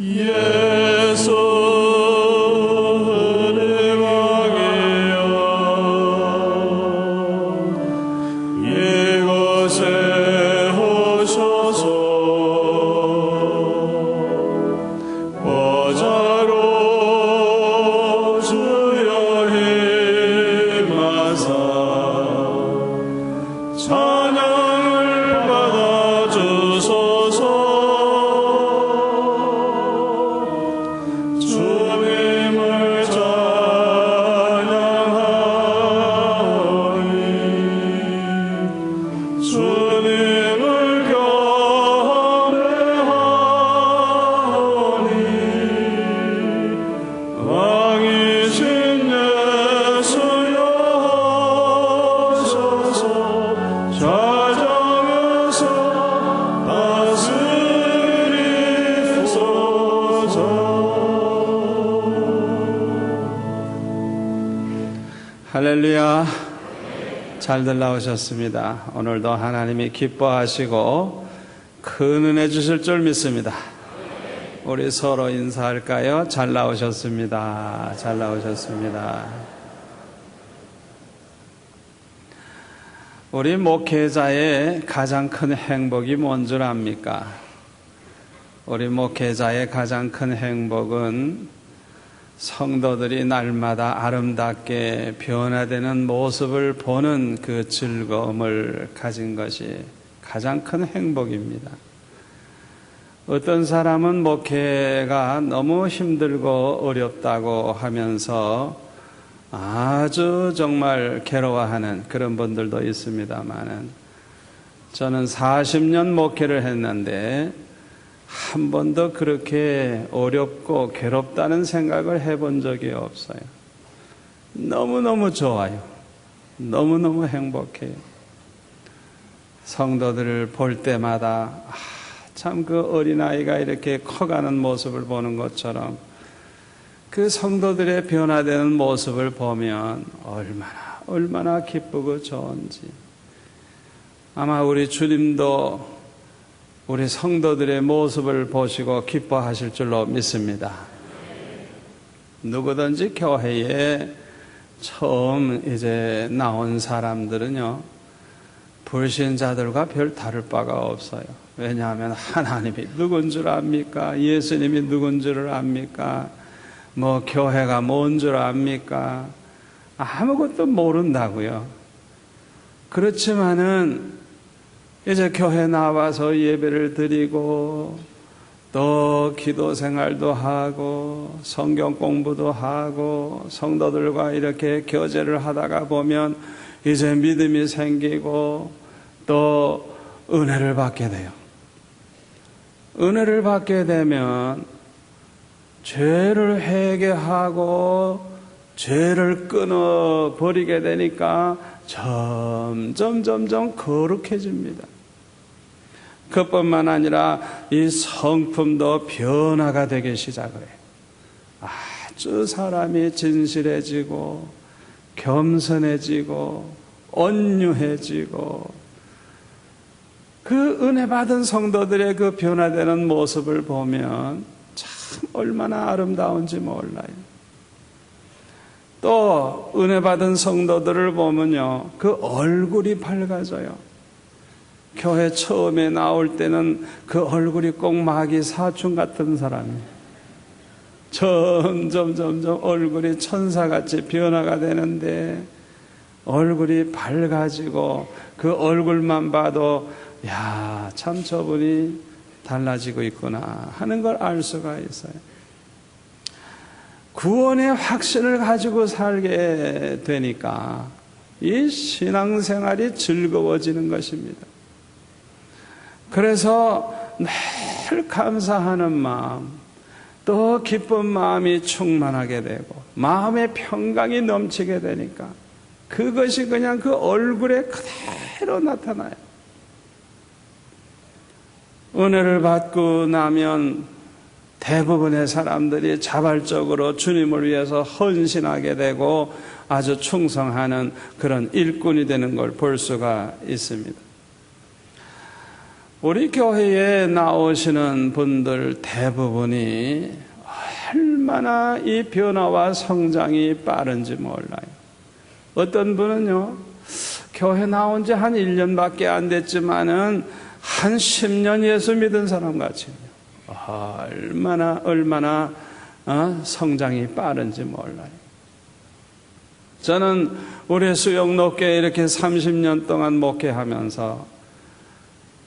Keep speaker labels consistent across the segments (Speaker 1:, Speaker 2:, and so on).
Speaker 1: 예수
Speaker 2: 할렐루야. 잘들 나오셨습니다. 오늘도 하나님이 기뻐하시고 큰 은혜 주실 줄 믿습니다. 우리 서로 인사할까요? 잘 나오셨습니다. 잘 나오셨습니다. 우리 목회자의 가장 큰 행복이 뭔 줄 압니까? 우리 목회자의 가장 큰 행복은 성도들이 날마다 아름답게 변화되는 모습을 보는 그 즐거움을 가진 것이 가장 큰 행복입니다. 어떤 사람은 목회가 너무 힘들고 어렵다고 하면서 아주 정말 괴로워하는 그런 분들도 있습니다만은, 저는 40년 목회를 했는데 한 번도 그렇게 어렵고 괴롭다는 생각을 해본 적이 없어요. 너무너무 좋아요. 너무너무 행복해요. 성도들을 볼 때마다 참 그 어린아이가 이렇게 커가는 모습을 보는 것처럼 그 성도들의 변화되는 모습을 보면 얼마나 기쁘고 좋은지. 아마 우리 주님도 우리 성도들의 모습을 보시고 기뻐하실 줄로 믿습니다. 누구든지 교회에 처음 이제 나온 사람들은요, 불신자들과 별 다를 바가 없어요. 왜냐하면 하나님이 누군 줄 압니까? 예수님이 누군 줄 압니까? 뭐 교회가 뭔 줄 압니까? 아무것도 모른다고요. 그렇지만은 이제 교회 나와서 예배를 드리고 또 기도 생활도 하고 성경 공부도 하고 성도들과 이렇게 교제를 하다가 보면 이제 믿음이 생기고 또 은혜를 받게 돼요. 은혜를 받게 되면 죄를 회개하고 죄를 끊어버리게 되니까 점점 거룩해집니다. 그뿐만 아니라 이 성품도 변화가 되기 시작을 해요. 아주 사람이 진실해지고 겸손해지고 온유해지고, 그 은혜 받은 성도들의 그 변화되는 모습을 보면 참 얼마나 아름다운지 몰라요. 또 은혜 받은 성도들을 보면요, 그 얼굴이 밝아져요. 교회 처음에 나올 때는 그 얼굴이 꼭 마귀 사춘 같은 사람이에요. 점점 얼굴이 천사같이 변화가 되는데, 얼굴이 밝아지고 그 얼굴만 봐도 야, 참 저분이 달라지고 있구나 하는 걸 알 수가 있어요. 구원의 확신을 가지고 살게 되니까 이 신앙생활이 즐거워지는 것입니다. 그래서 늘 감사하는 마음, 또 기쁜 마음이 충만하게 되고 마음의 평강이 넘치게 되니까 그것이 그냥 그 얼굴에 그대로 나타나요. 은혜를 받고 나면 대부분의 사람들이 자발적으로 주님을 위해서 헌신하게 되고 아주 충성하는 그런 일꾼이 되는 걸 볼 수가 있습니다. 우리 교회에 나오시는 분들 대부분이 얼마나 이 변화와 성장이 빠른지 몰라요. 어떤 분은요, 교회 나온 지 한 1년밖에 안 됐지만은 한 10년 예수 믿은 사람 같이 얼마나 성장이 빠른지 몰라요. 저는 우리 수영록교에 이렇게 30년 동안 목회하면서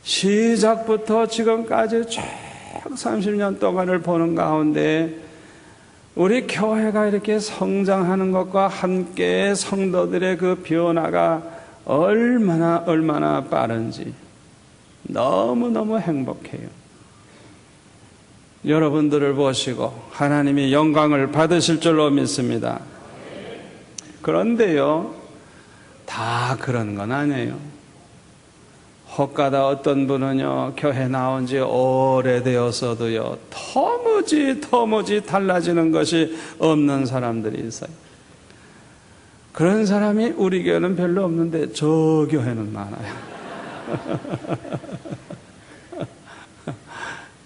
Speaker 2: 시작부터 지금까지 쭉 30년 동안을 보는 가운데 우리 교회가 이렇게 성장하는 것과 함께 성도들의 그 변화가 얼마나 빠른지 너무너무 행복해요. 여러분들을 보시고 하나님이 영광을 받으실 줄로 믿습니다. 그런데요, 다 그런 건 아니에요. 혹가다 어떤 분은요, 교회 나온 지 오래되었어도요, 터무지 달라지는 것이 없는 사람들이 있어요. 그런 사람이 우리 교회는 별로 없는데 저 교회는 많아요.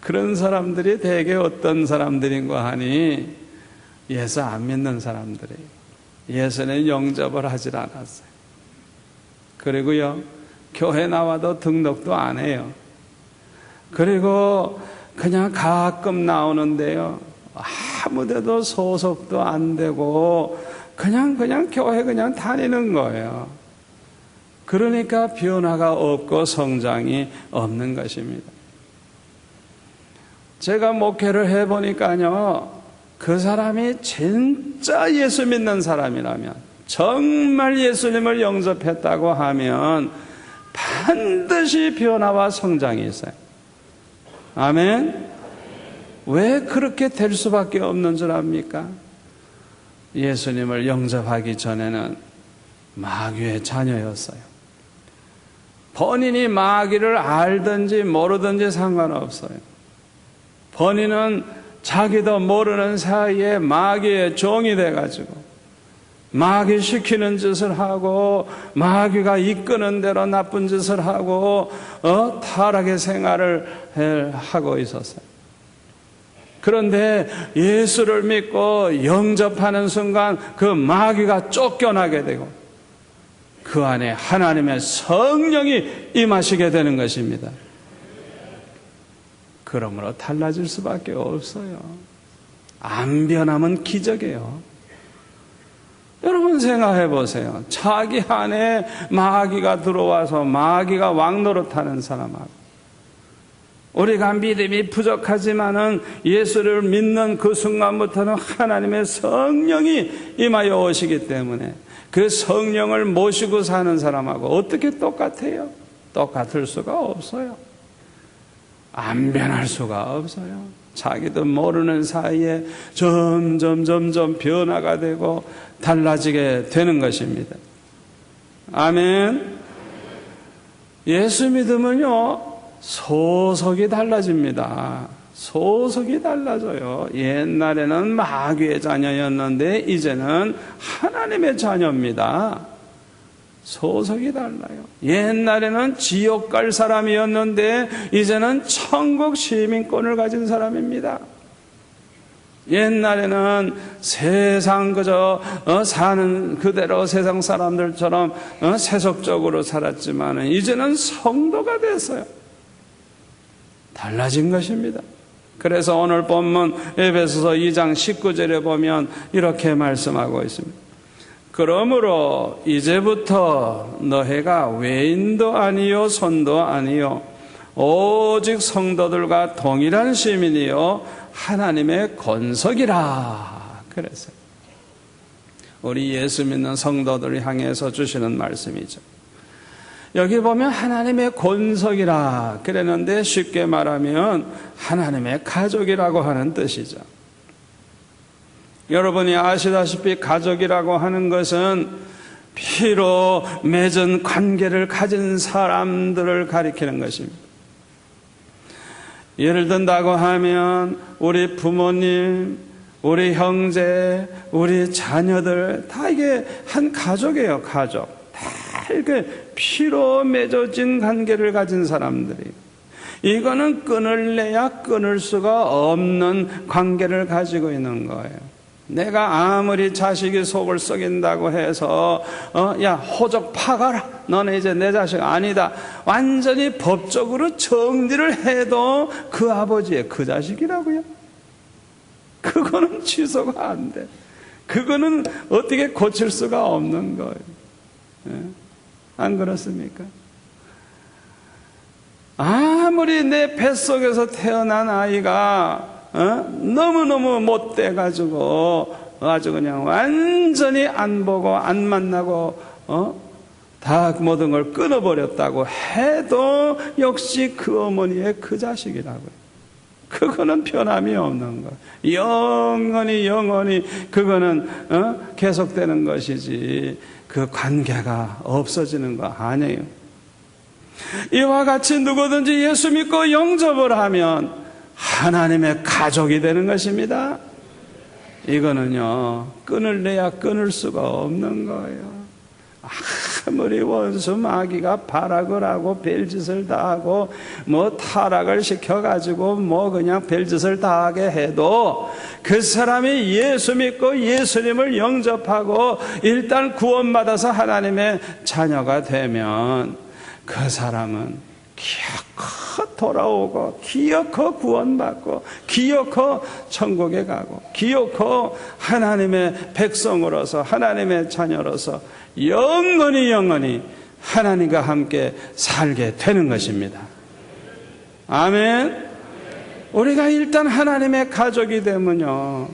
Speaker 2: 그런 사람들이 대개 어떤 사람들인가 하니 예수 안 믿는 사람들이에요. 예수는 영접을 하질 않았어요. 그리고요, 교회 나와도 등록도 안 해요. 그리고 그냥 가끔 나오는데요, 아무데도 소속도 안 되고 그냥 교회 그냥 다니는 거예요. 그러니까 변화가 없고 성장이 없는 것입니다. 제가 목회를 해보니까요, 그 사람이 진짜 예수 믿는 사람이라면, 정말 예수님을 영접했다고 하면 반드시 변화와 성장이 있어요. 아멘? 왜 그렇게 될 수밖에 없는 줄 압니까? 예수님을 영접하기 전에는 마귀의 자녀였어요. 본인이 마귀를 알든지 모르든지 상관없어요. 본인은 자기도 모르는 사이에 마귀의 종이 돼가지고 마귀 시키는 짓을 하고 마귀가 이끄는 대로 나쁜 짓을 하고 타락의 생활을 하고 있었어요. 그런데 예수를 믿고 영접하는 순간 그 마귀가 쫓겨나게 되고 그 안에 하나님의 성령이 임하시게 되는 것입니다. 그러므로 달라질 수밖에 없어요. 안 변하면 기적이에요. 여러분 생각해 보세요. 자기 안에 마귀가 들어와서 마귀가 왕노릇하는 사람하고 우리가 믿음이 부족하지만은 예수를 믿는 그 순간부터는 하나님의 성령이 임하여 오시기 때문에 그 성령을 모시고 사는 사람하고 어떻게 똑같아요? 똑같을 수가 없어요. 안 변할 수가 없어요. 자기도 모르는 사이에 점점 변화가 되고 달라지게 되는 것입니다. 아멘. 예수 믿으면요, 소속이 달라집니다. 소속이 달라져요. 옛날에는 마귀의 자녀였는데 이제는 하나님의 자녀입니다. 소속이 달라요. 옛날에는 지옥 갈 사람이었는데 이제는 천국 시민권을 가진 사람입니다. 옛날에는 세상 그저 사는 그대로 세상 사람들처럼 세속적으로 살았지만 이제는 성도가 됐어요. 달라진 것입니다. 그래서 오늘 본문 에베소서 2장 19절에 보면 이렇게 말씀하고 있습니다. 그러므로 이제부터 너희가 외인도 아니요 손도 아니요 오직 성도들과 동일한 시민이요 하나님의 권속이라 그랬어요. 우리 예수 믿는 성도들을 향해서 주시는 말씀이죠. 여기 보면 하나님의 권속이라 그랬는데 쉽게 말하면 하나님의 가족이라고 하는 뜻이죠. 여러분이 아시다시피 가족이라고 하는 것은 피로 맺은 관계를 가진 사람들을 가리키는 것입니다. 예를 든다고 하면 우리 부모님, 우리 형제, 우리 자녀들 다 이게 한 가족이에요. 가족. 다 이렇게 피로 맺어진 관계를 가진 사람들이. 이거는 끊을래야 끊을 수가 없는 관계를 가지고 있는 거예요. 내가 아무리 자식이 속을 썩인다고 해서 야 호적 파가라, 너는 이제 내 자식 아니다, 완전히 법적으로 정리를 해도 그 아버지의 그 자식이라고요. 그거는 취소가 안 돼. 그거는 어떻게 고칠 수가 없는 거예요. 안 그렇습니까? 아무리 내 뱃속에서 태어난 아이가 너무너무 못돼가지고 아주 그냥 완전히 안 보고 안 만나고 다 모든 걸 끊어버렸다고 해도 역시 그 어머니의 그 자식이라고요. 그거는 변함이 없는 거예요. 영원히 그거는 계속되는 것이지 그 관계가 없어지는 거 아니에요. 이와 같이 누구든지 예수 믿고 영접을 하면 하나님의 가족이 되는 것입니다. 이거는요, 끊을래야 끊을 수가 없는 거예요. 아무리 원수 마귀가 발악을 하고 별짓을 다 하고 뭐 타락을 시켜가지고 뭐 그냥 별짓을 다 하게 해도 그 사람이 예수 믿고 예수님을 영접하고 일단 구원받아서 하나님의 자녀가 되면 그 사람은 기어코 돌아오고 기어코 구원받고 기어코 천국에 가고 기어코 하나님의 백성으로서 하나님의 자녀로서 영원히 하나님과 함께 살게 되는 것입니다. 아멘. 우리가 일단 하나님의 가족이 되면요,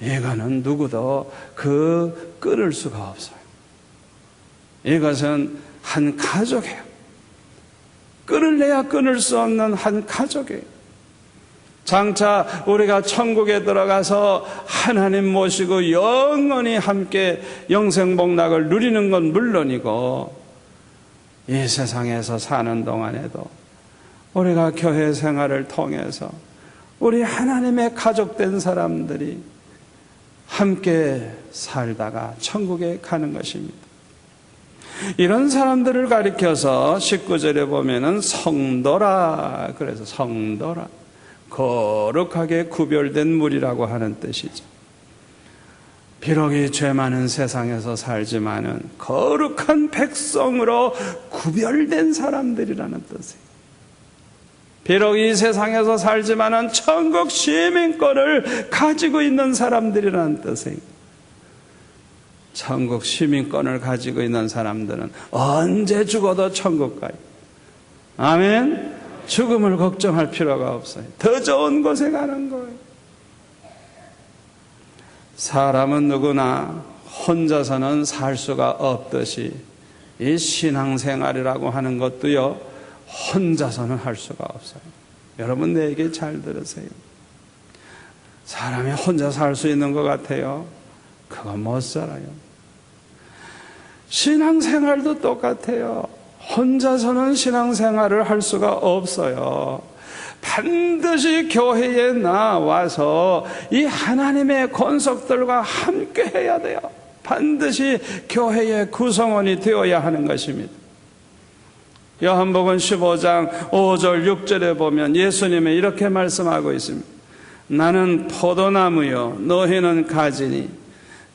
Speaker 2: 이거는 누구도 끊을 수가 없어요. 이것은 한 가족이에요. 끊을래야 끊을 수 없는 한 가족이에요. 장차 우리가 천국에 들어가서 하나님 모시고 영원히 함께 영생복락을 누리는 건 물론이고, 이 세상에서 사는 동안에도 우리가 교회 생활을 통해서 우리 하나님의 가족된 사람들이 함께 살다가 천국에 가는 것입니다. 이런 사람들을 가리켜서 19절에 보면은 성도라, 그래서 성도라, 거룩하게 구별된 무리라고 하는 뜻이죠. 비록 이 죄 많은 세상에서 살지만은 거룩한 백성으로 구별된 사람들이라는 뜻이에요. 비록 이 세상에서 살지만은 천국 시민권을 가지고 있는 사람들이라는 뜻이에요. 천국 시민권을 가지고 있는 사람들은 언제 죽어도 천국 가요. 아멘. 죽음을 걱정할 필요가 없어요. 더 좋은 곳에 가는 거예요. 사람은 누구나 혼자서는 살 수가 없듯이 이 신앙생활이라고 하는 것도요, 혼자서는 할 수가 없어요. 여러분, 내 얘기 잘 들으세요. 사람이 혼자 살 수 있는 것 같아요? 그건 못 살아요. 신앙생활도 똑같아요. 혼자서는 신앙생활을 할 수가 없어요. 반드시 교회에 나와서 이 하나님의 권속들과 함께 해야 돼요. 반드시 교회의 구성원이 되어야 하는 것입니다. 요한복음 15장 5절 6절에 보면 예수님이 이렇게 말씀하고 있습니다. 나는 포도나무요 너희는 가지니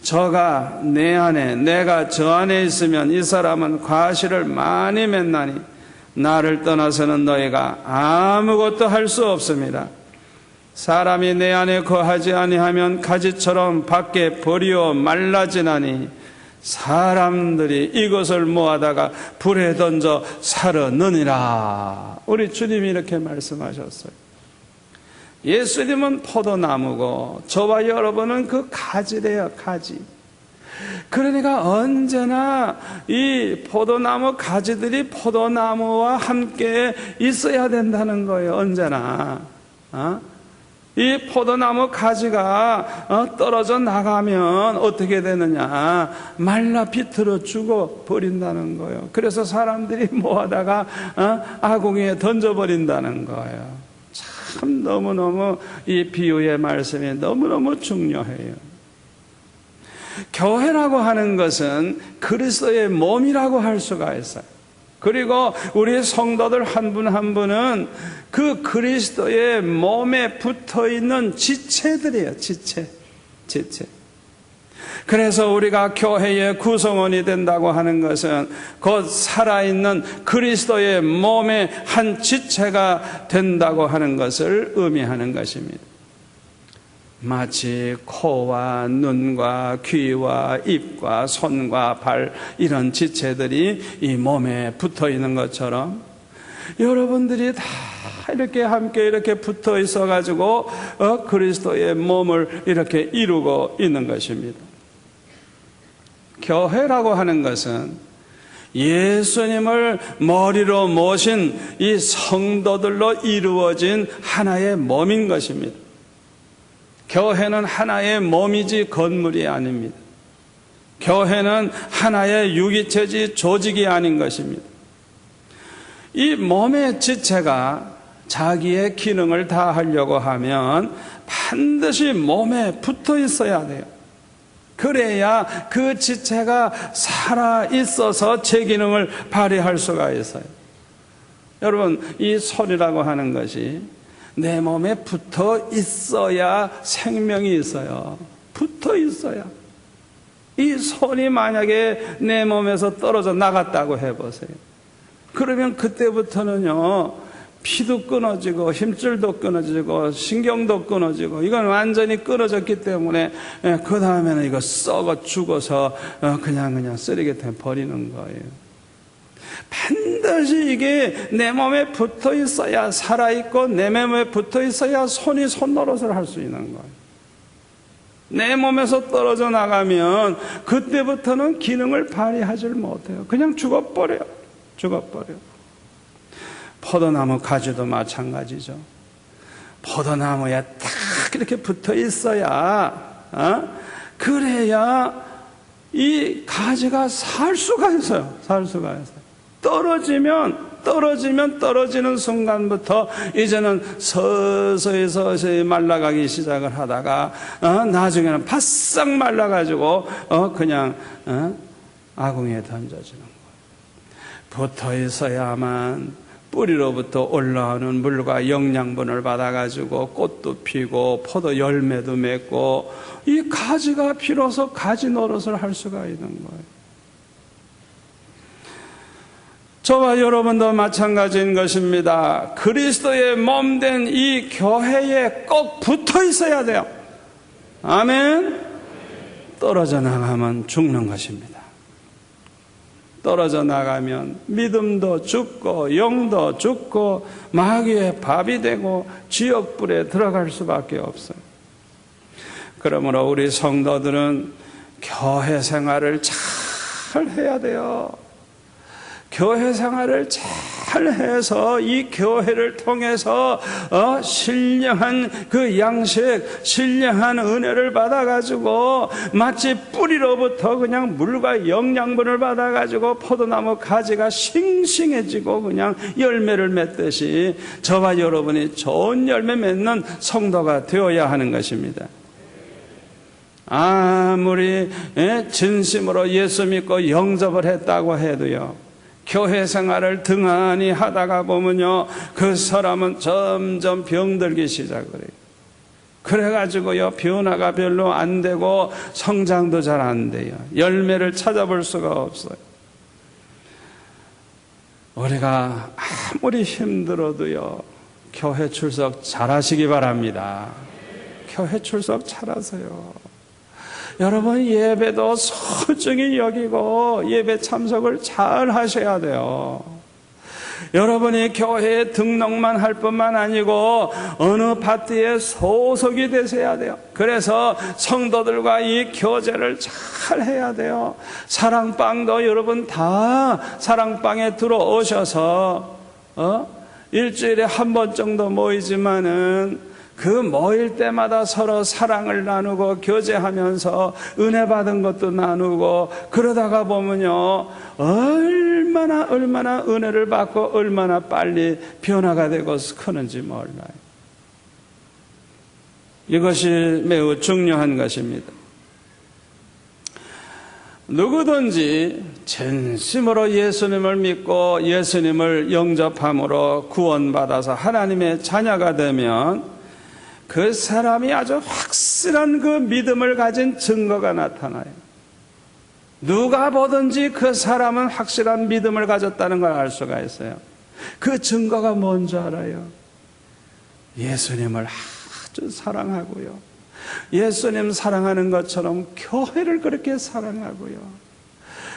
Speaker 2: 저가 내 안에 내가 저 안에 있으면 이 사람은 과실을 많이 맺나니 나를 떠나서는 너희가 아무것도 할 수 없습니다. 사람이 내 안에 거하지 아니하면 가지처럼 밖에 버리어 말라지나니 사람들이 이것을 모아다가 불에 던져 사르느니라. 우리 주님이 이렇게 말씀하셨어요. 예수님은 포도나무고 저와 여러분은 그 가지래요, 가지. 그러니까 언제나 이 포도나무 가지들이 포도나무와 함께 있어야 된다는 거예요. 언제나 이 포도나무 가지가 떨어져 나가면 어떻게 되느냐, 말라 비틀어 죽어 버린다는 거예요. 그래서 사람들이 모아다가 아궁이에 던져버린다는 거예요. 참 너무너무 이 비유의 말씀이 너무너무 중요해요. 교회라고 하는 것은 그리스도의 몸이라고 할 수가 있어요. 그리고 우리 성도들 한 분 한 분은 그 그리스도의 몸에 붙어있는 지체들이에요. 지체. 그래서 우리가 교회의 구성원이 된다고 하는 것은 곧 살아있는 그리스도의 몸의 한 지체가 된다고 하는 것을 의미하는 것입니다. 마치 코와 눈과 귀와 입과 손과 발 이런 지체들이 이 몸에 붙어 있는 것처럼 여러분들이 다 이렇게 함께 이렇게 붙어 있어 가지고 그리스도의 몸을 이렇게 이루고 있는 것입니다. 교회라고 하는 것은 예수님을 머리로 모신 이 성도들로 이루어진 하나의 몸인 것입니다. 교회는 하나의 몸이지 건물이 아닙니다. 교회는 하나의 유기체지 조직이 아닌 것입니다. 이 몸의 지체가 자기의 기능을 다하려고 하면 반드시 몸에 붙어 있어야 돼요. 그래야 그 지체가 살아있어서 제 기능을 발휘할 수가 있어요. 여러분, 이 손이라고 하는 것이 내 몸에 붙어 있어야 생명이 있어요. 붙어 있어야. 이 손이 만약에 내 몸에서 떨어져 나갔다고 해보세요. 그러면 그때부터는요, 피도 끊어지고 힘줄도 끊어지고 신경도 끊어지고 이건 완전히 끊어졌기 때문에 그 다음에는 이거 썩어 죽어서 그냥 쓰레기통에 버리는 거예요. 반드시 이게 내 몸에 붙어 있어야 살아있고 내 몸에 붙어 있어야 손이 손노릇을 할 수 있는 거예요. 내 몸에서 떨어져 나가면 그때부터는 기능을 발휘하지 못해요. 그냥 죽어버려요. 포도나무 가지도 마찬가지죠. 포도나무에 딱 이렇게 붙어 있어야 그래야 이 가지가 살 수가 있어요. 떨어지는 순간부터 이제는 서서히 말라가기 시작을 하다가 나중에는 바싹 말라가지고 그냥 아궁이에 던져지는 거예요. 붙어 있어야만 뿌리로부터 올라오는 물과 영양분을 받아가지고 꽃도 피고 포도 열매도 맺고 이 가지가 비로소 가지 노릇을 할 수가 있는 거예요. 저와 여러분도 마찬가지인 것입니다. 그리스도의 몸된 이 교회에 꼭 붙어 있어야 돼요. 아멘. 떨어져 나가면 죽는 것입니다. 떨어져 나가면 믿음도 죽고 영도 죽고 마귀의 밥이 되고 지옥불에 들어갈 수밖에 없어요. 그러므로 우리 성도들은 교회 생활을 잘 해야 돼요. 교회 생활을 잘 해서 이 교회를 통해서 신령한 그 양식, 신령한 은혜를 받아가지고 마치 뿌리로부터 그냥 물과 영양분을 받아가지고 포도나무 가지가 싱싱해지고 그냥 열매를 맺듯이 저와 여러분이 좋은 열매 맺는 성도가 되어야 하는 것입니다. 아무리 진심으로 예수 믿고 영접을 했다고 해도요, 교회 생활을 등한히 하다가 보면요, 그 사람은 점점 병들기 시작을 해요. 그래가지고요, 변화가 별로 안 되고 성장도 잘 안 돼요. 열매를 찾아볼 수가 없어요. 우리가 아무리 힘들어도요, 교회 출석 잘 하시기 바랍니다. 교회 출석 잘 하세요. 여러분, 예배도 소중히 여기고 예배 참석을 잘 하셔야 돼요. 여러분이 교회에 등록만 할 뿐만 아니고 어느 파티에 소속이 되셔야 돼요. 그래서 성도들과 이 교제를 잘 해야 돼요. 사랑방도 여러분 다 사랑방에 들어오셔서 일주일에 한 번 정도 모이지만은 그 모일 때마다 서로 사랑을 나누고 교제하면서 은혜 받은 것도 나누고 그러다가 보면요, 얼마나 은혜를 받고 얼마나 빨리 변화가 되고 크는지 몰라요. 이것이 매우 중요한 것입니다. 누구든지 진심으로 예수님을 믿고 예수님을 영접함으로 구원받아서 하나님의 자녀가 되면 그 사람이 아주 확실한 그 믿음을 가진 증거가 나타나요. 누가 보든지 그 사람은 확실한 믿음을 가졌다는 걸 알 수가 있어요. 그 증거가 뭔지 알아요? 예수님을 아주 사랑하고요, 예수님 사랑하는 것처럼 교회를 그렇게 사랑하고요,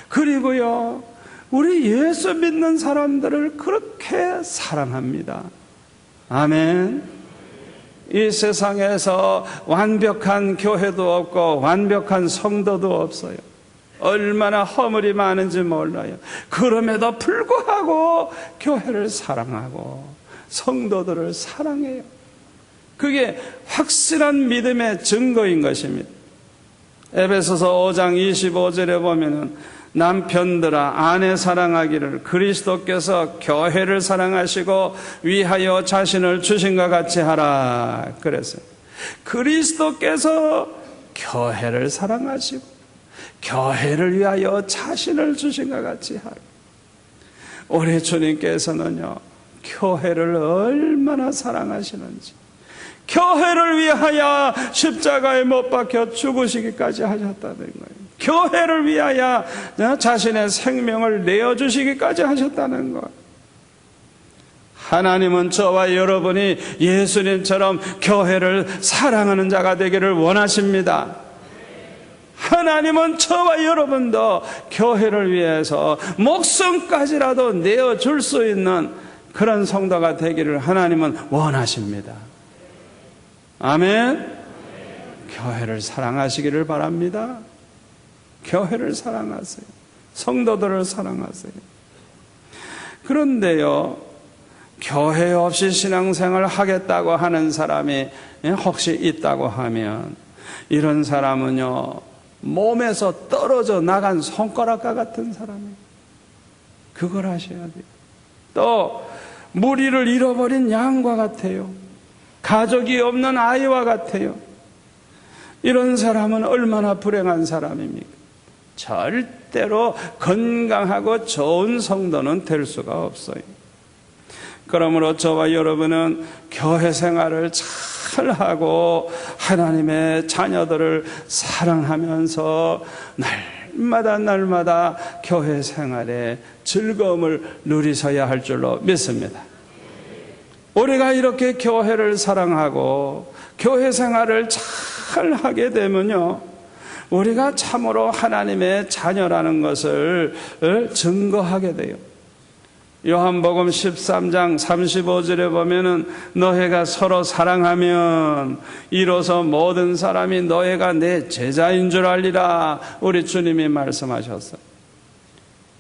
Speaker 2: 그리고요 우리 예수 믿는 사람들을 그렇게 사랑합니다. 아멘. 이 세상에서 완벽한 교회도 없고 완벽한 성도도 없어요. 얼마나 허물이 많은지 몰라요. 그럼에도 불구하고 교회를 사랑하고 성도들을 사랑해요. 그게 확실한 믿음의 증거인 것입니다. 에베소서 5장 25절에 보면은 남편들아 아내 사랑하기를 그리스도께서 교회를 사랑하시고 위하여 자신을 주신 것 같이 하라 그랬어요. 그리스도께서 교회를 사랑하시고 교회를 위하여 자신을 주신 것 같이 하라. 우리 주님께서는요 교회를 얼마나 사랑하시는지, 교회를 위하여 십자가에 못 박혀 죽으시기까지 하셨다는 거예요. 교회를 위하여 자신의 생명을 내어주시기까지 하셨다는 거예요. 하나님은 저와 여러분이 예수님처럼 교회를 사랑하는 자가 되기를 원하십니다. 하나님은 저와 여러분도 교회를 위해서 목숨까지라도 내어줄 수 있는 그런 성도가 되기를 하나님은 원하십니다. 아멘. 교회를 사랑하시기를 바랍니다. 교회를 사랑하세요. 성도들을 사랑하세요. 그런데요, 교회 없이 신앙생활을 하겠다고 하는 사람이 혹시 있다고 하면 이런 사람은요 몸에서 떨어져 나간 손가락과 같은 사람이에요. 그걸 아셔야 돼요. 또 무리를 잃어버린 양과 같아요. 가족이 없는 아이와 같아요. 이런 사람은 얼마나 불행한 사람입니까? 절대로 건강하고 좋은 성도는 될 수가 없어요. 그러므로 저와 여러분은 교회 생활을 잘 하고 하나님의 자녀들을 사랑하면서 날마다 교회 생활에 즐거움을 누리셔야 할 줄로 믿습니다. 우리가 이렇게 교회를 사랑하고 교회 생활을 잘 하게 되면요 우리가 참으로 하나님의 자녀라는 것을 증거하게 돼요. 요한복음 13장 35절에 보면은 너희가 서로 사랑하면 이로써 모든 사람이 너희가 내 제자인 줄 알리라 우리 주님이 말씀하셨어요.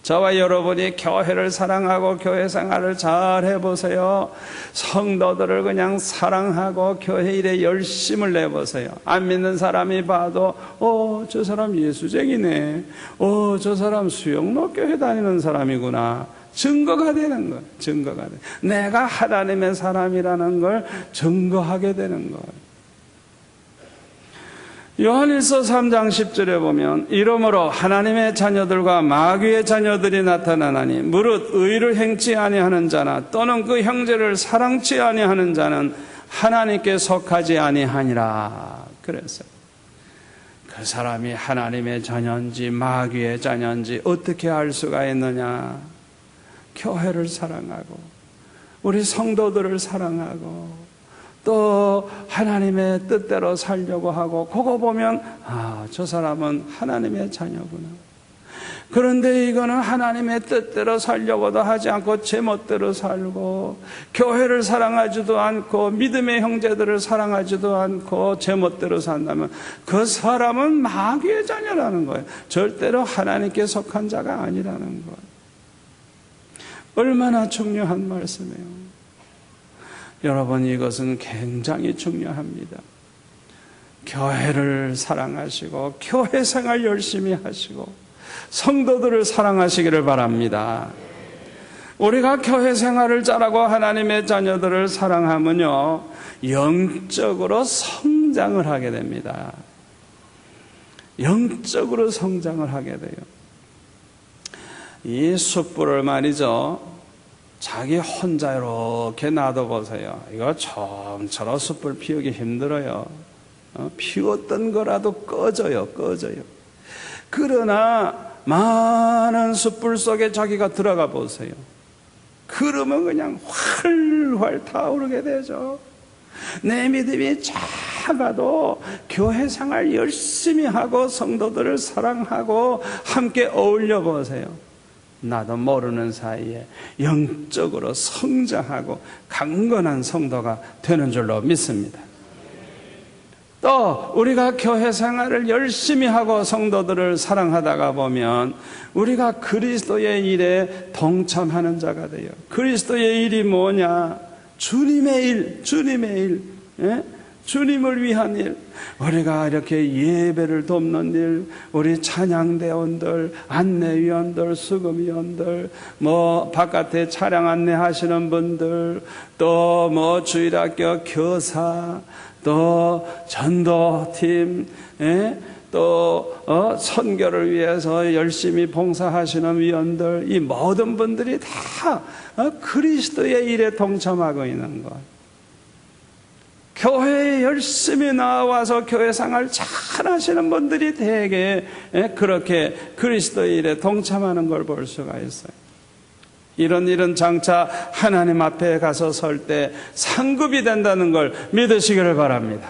Speaker 2: 저와 여러분이 교회를 사랑하고 교회 생활을 잘 해보세요. 성도들을 그냥 사랑하고 교회 일에 열심을 내보세요. 안 믿는 사람이 봐도 저 사람 예수쟁이네, 저 사람 수영로교회 다니는 사람이구나, 증거가 되는 거예요. 증거가 돼. 내가 하나님의 사람이라는 걸 증거하게 되는 거예요. 요한일서 3장 10절에 보면 이러므로 하나님의 자녀들과 마귀의 자녀들이 나타나나니 무릇 의를 행치 아니하는 자나 또는 그 형제를 사랑치 아니하는 자는 하나님께 속하지 아니하니라 그랬어요. 그 사람이 하나님의 자녀인지 마귀의 자녀인지 어떻게 알 수가 있느냐? 교회를 사랑하고 우리 성도들을 사랑하고 또 하나님의 뜻대로 살려고 하고 그거 보면 저 사람은 하나님의 자녀구나. 그런데 이거는 하나님의 뜻대로 살려고도 하지 않고 제멋대로 살고 교회를 사랑하지도 않고 믿음의 형제들을 사랑하지도 않고 제멋대로 산다면 그 사람은 마귀의 자녀라는 거예요. 절대로 하나님께 속한 자가 아니라는 거예요. 얼마나 중요한 말씀이에요. 여러분, 이것은 굉장히 중요합니다. 교회를 사랑하시고 교회 생활 열심히 하시고 성도들을 사랑하시기를 바랍니다. 우리가 교회 생활을 잘하고 하나님의 자녀들을 사랑하면요 영적으로 성장을 하게 됩니다. 영적으로 성장을 하게 돼요. 이 숯불을 말이죠, 자기 혼자 이렇게 놔둬보세요. 이거 좀처럼 숯불 피우기 힘들어요. 피웠던 거라도 꺼져요. 그러나 많은 숯불 속에 자기가 들어가 보세요. 그러면 그냥 활활 타오르게 되죠. 내 믿음이 작아도 교회 생활 열심히 하고 성도들을 사랑하고 함께 어울려 보세요. 나도 모르는 사이에 영적으로 성장하고 강건한 성도가 되는 줄로 믿습니다. 또 우리가 교회 생활을 열심히 하고 성도들을 사랑하다가 보면 우리가 그리스도의 일에 동참하는 자가 돼요. 그리스도의 일이 뭐냐? 주님의 일, 예? 주님을 위한 일. 우리가 이렇게 예배를 돕는 일, 우리 찬양대원들, 안내위원들, 수금위원들, 바깥에 차량 안내하시는 분들, 또 주일학교 교사, 또 전도팀, 또 선교를 위해서 열심히 봉사하시는 위원들, 이 모든 분들이 다 그리스도의 일에 동참하고 있는 것. 교회에 열심히 나와서 교회 생활 잘 하시는 분들이 대개 그렇게 그리스도의 일에 동참하는 걸 볼 수가 있어요. 이런 일은 장차 하나님 앞에 가서 설 때 상급이 된다는 걸 믿으시기를 바랍니다.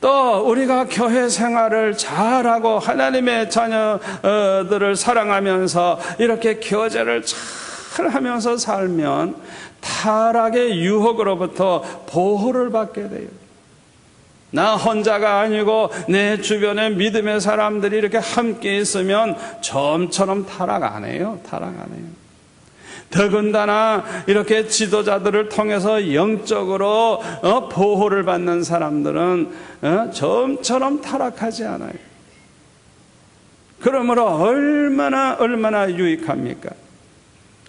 Speaker 2: 또 우리가 교회 생활을 잘하고 하나님의 자녀들을 사랑하면서 이렇게 교제를 잘 하면서 살면 타락의 유혹으로부터 보호를 받게 돼요. 나 혼자가 아니고 내 주변에 믿음의 사람들이 이렇게 함께 있으면 좀처럼 타락 안 해요. 더군다나 이렇게 지도자들을 통해서 영적으로 보호를 받는 사람들은 좀처럼 타락하지 않아요. 그러므로 얼마나 유익합니까?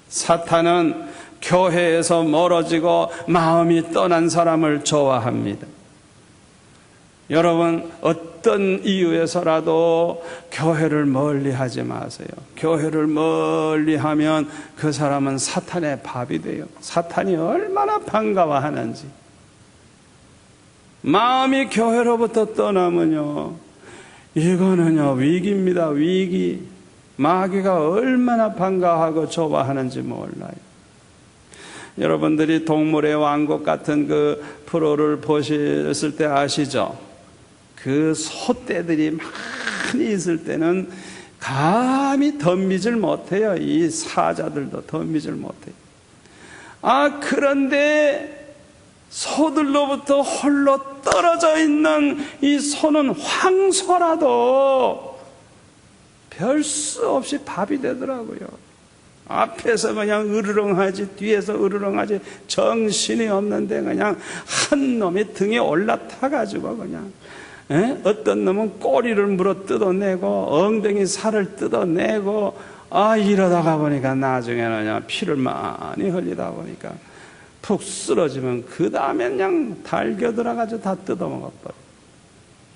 Speaker 2: 사탄은 교회에서 멀어지고 마음이 떠난 사람을 좋아합니다. 여러분, 어떤 이유에서라도 교회를 멀리하지 마세요. 교회를 멀리하면 그 사람은 사탄의 밥이 돼요. 사탄이 얼마나 반가워하는지. 마음이 교회로부터 떠나면요, 이거는요 위기입니다. 위기. 마귀가 얼마나 반가워하고 좋아하는지 몰라요. 여러분들이 동물의 왕국 같은 그 프로를 보셨을 때 아시죠? 그 소떼들이 많이 있을 때는 감히 덤비질 못해요. 이 사자들도 덤비질 못해요. 그런데 소들로부터 홀로 떨어져 있는 이 소는 황소라도 별 수 없이 밥이 되더라고요. 앞에서 그냥 으르렁하지, 뒤에서 으르렁하지, 정신이 없는데 그냥 한 놈이 등에 올라타가지고 그냥, 어떤 놈은 꼬리를 물어 뜯어내고 엉덩이 살을 뜯어내고, 이러다가 보니까 나중에는 그냥 피를 많이 흘리다 보니까 푹 쓰러지면 그 다음에 그냥 달겨들어가지고 다 뜯어먹어버려.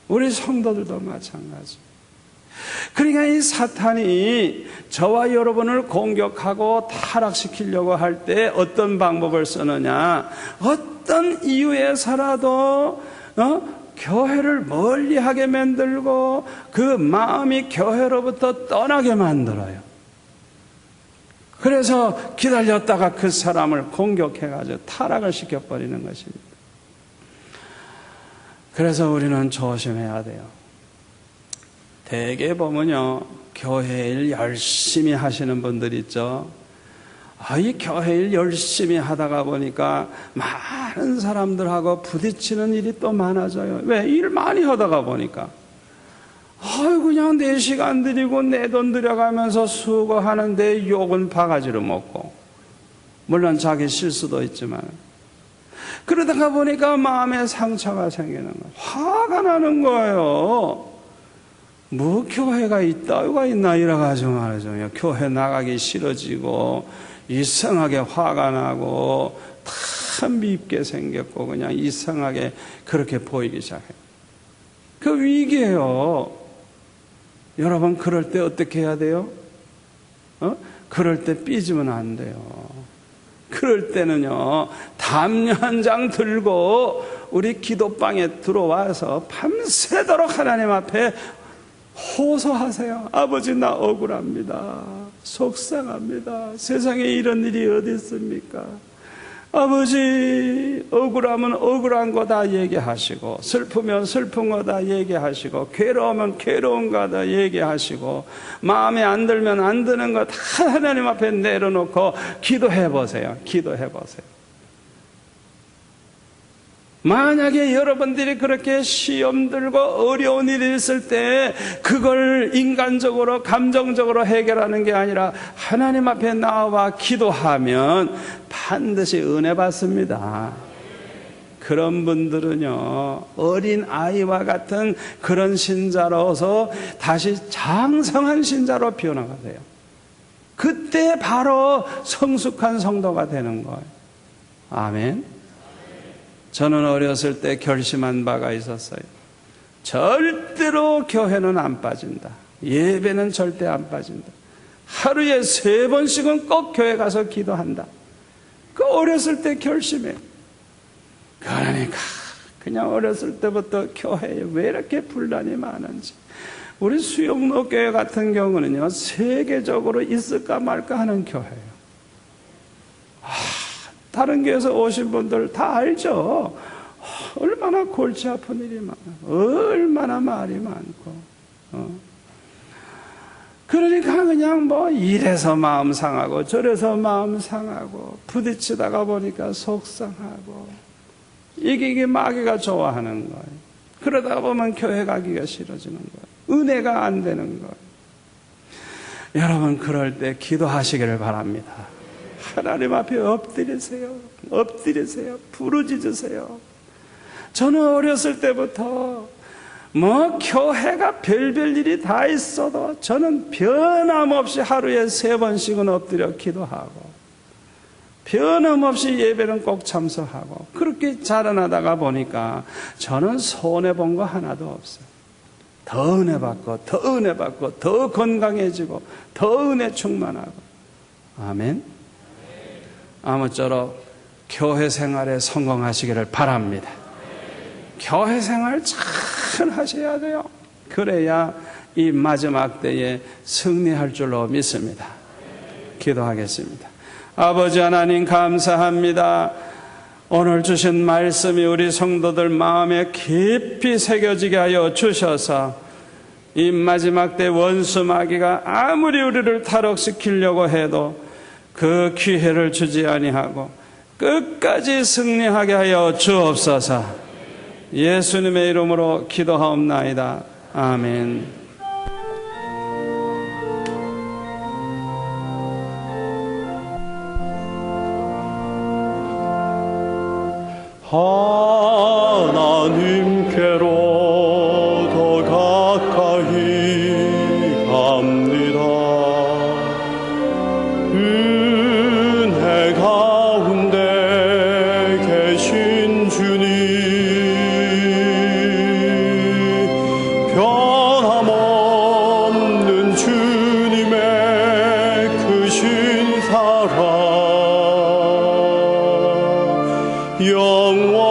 Speaker 2: 우리 성도들도 마찬가지. 그러니까 이 사탄이 저와 여러분을 공격하고 타락시키려고 할 때 어떤 방법을 쓰느냐, 어떤 이유에서라도 교회를 멀리하게 만들고 그 마음이 교회로부터 떠나게 만들어요. 그래서 기다렸다가 그 사람을 공격해가지고 타락을 시켜버리는 것입니다. 그래서 우리는 조심해야 돼요. 대개 보면요, 교회 일 열심히 하시는 분들 있죠. 이 교회 일 열심히 하다가 보니까 많은 사람들하고 부딪히는 일이 또 많아져요. 왜? 일 많이 하다가 보니까. 그냥 내 시간 들이고 내 돈 들여가면서 수고하는데 욕은 바가지로 먹고. 물론 자기 실수도 있지만. 그러다가 보니까 마음에 상처가 생기는 거예요. 화가 나는 거예요. 뭐 교회가 있다가 있나 이래가지고 말이죠. 교회 나가기 싫어지고 이상하게 화가 나고 참 밉게 생겼고 그냥 이상하게 그렇게 보이기 시작해요. 그 위기예요. 여러분, 그럴 때 어떻게 해야 돼요? 그럴 때 삐지면 안 돼요. 그럴 때는요, 담요 한 장 들고 우리 기도방에 들어와서 밤새도록 하나님 앞에 호소하세요. 아버지, 나 억울합니다. 속상합니다. 세상에 이런 일이 어디 있습니까? 아버지, 억울하면 억울한 거 다 얘기하시고, 슬프면 슬픈 거 다 얘기하시고, 괴로우면 괴로운 거 다 얘기하시고, 마음에 안 들면 안 드는 거 다 하나님 앞에 내려놓고 기도해 보세요. 기도해 보세요. 만약에 여러분들이 그렇게 시험 들고 어려운 일이 있을 때 그걸 인간적으로 감정적으로 해결하는 게 아니라 하나님 앞에 나와 기도하면 반드시 은혜 받습니다. 그런 분들은요, 어린 아이와 같은 그런 신자로서 다시 장성한 신자로 변화가 돼요. 그때 바로 성숙한 성도가 되는 거예요. 아멘. 저는 어렸을 때 결심한 바가 있었어요. 절대로 교회는 안 빠진다. 예배는 절대 안 빠진다. 하루에 3번씩은 꼭 교회 가서 기도한다. 그 어렸을 때 결심해. 그러니까 그냥 어렸을 때부터 교회에 왜 이렇게 분란이 많은지. 우리 수영로 교회 같은 경우는요, 세계적으로 있을까 말까 하는 교회예요. 다른 교회에서 오신 분들 다 알죠. 얼마나 골치 아픈 일이 많아. 얼마나 말이 많고. 그러니까 그냥 뭐 이래서 마음 상하고 저래서 마음 상하고 부딪히다가 보니까 속상하고 이게 마귀가 좋아하는 거예요. 그러다 보면 교회 가기가 싫어지는 거예요. 은혜가 안 되는 거예요. 여러분, 그럴 때 기도하시기를 바랍니다. 하나님 앞에 엎드리세요. 엎드리세요. 부르짖으세요. 저는 어렸을 때부터 뭐 교회가 별별 일이 다 있어도 저는 변함없이 하루에 3번씩은 엎드려 기도하고 변함없이 예배는 꼭 참석하고 그렇게 자라나다가 보니까 저는 손해본 거 하나도 없어요. 더 은혜 받고 더 은혜 받고 더 건강해지고 더 은혜 충만하고. 아멘. 아무쪼록 교회 생활에 성공하시기를 바랍니다. 교회 생활 잘 하셔야 돼요. 그래야 이 마지막 때에 승리할 줄로 믿습니다. 기도하겠습니다. 아버지 하나님, 감사합니다. 오늘 주신 말씀이 우리 성도들 마음에 깊이 새겨지게 하여 주셔서 이 마지막 때 원수 마귀가 아무리 우리를 타락시키려고 해도 그 기회를 주지 아니하고 끝까지 승리하게 하여 주옵소서. 예수님의 이름으로 기도하옵나이다. 아멘.
Speaker 1: 하나님께로 더 가까이 갑니다. 은혜 가운데 계신 주님, 변함없는 주님의 크신 사랑, 영원